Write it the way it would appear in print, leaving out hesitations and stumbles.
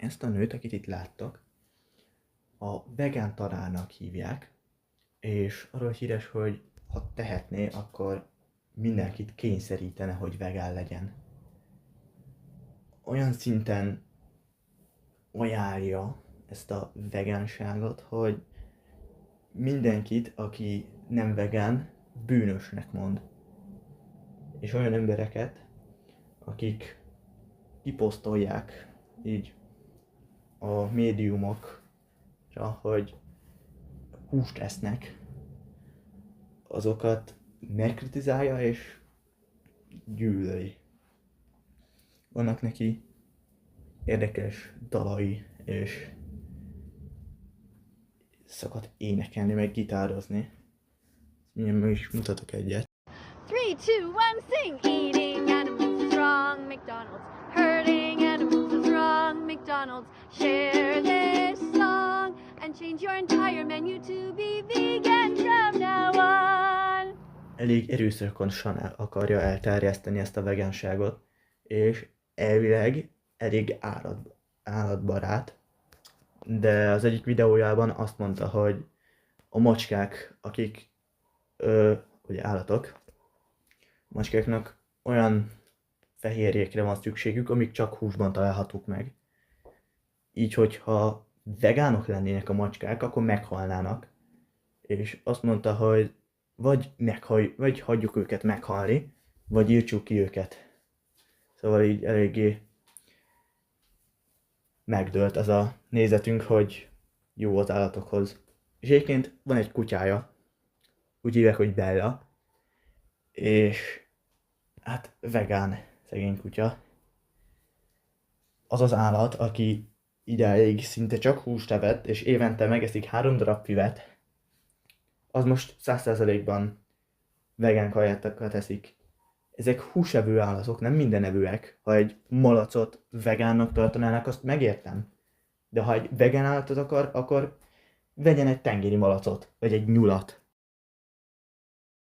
Ezt a nőt, akit itt láttok, a vegán Tarának hívják, és arról híres, hogy ha tehetné, akkor mindenkit kényszerítene, hogy vegán legyen. Olyan szinten ajánlja ezt a vegánságot, hogy mindenkit, aki nem vegán, bűnösnek mond. És olyan embereket, akik kiposztolják így a médiumokra, hogy húst esznek, azokat megkritizálja és gyűlöli. Vannak neki érdekes dalai, és szokott énekelni, meg gitározni. Mindjárt is mutatok egyet. 3, 2, 1, sing! Eating animals is wrong, McDonald's. Hurting animals is wrong, McDonald's. Share this song and change your entire menu to be vegan from now on. Elég erőszakosan akarja elterjeszteni ezt a vegánságot, és elvileg elég állatbarát, de az egyik videójában azt mondta, hogy a macskák, akik ugye állatok, macskáknak olyan fehérjékre van szükségük, amik csak húsban találhatók meg. Így, hogyha vegánok lennének a macskák, akkor meghalnának. És azt mondta, hogy vagy hagyjuk őket meghalni, vagy írtsuk ki őket. Szóval így eléggé megdőlt az a nézetünk, hogy jó az állatokhoz. És egyébként van egy kutyája, úgy hívják, hogy Bella, és hát vegán szegény kutya. Az az állat, aki idáig szinte csak húst evett, és évente megeszik 3 darab füvet, az most 100%-ban vegán kajátokat eszik. Ezek húsevő állatok, nem mindenevőek. Ha egy malacot vegánnak tartanának, azt megértem. De ha egy vegán állatot akar, akkor vegyen egy tengeri malacot, vagy egy nyulat.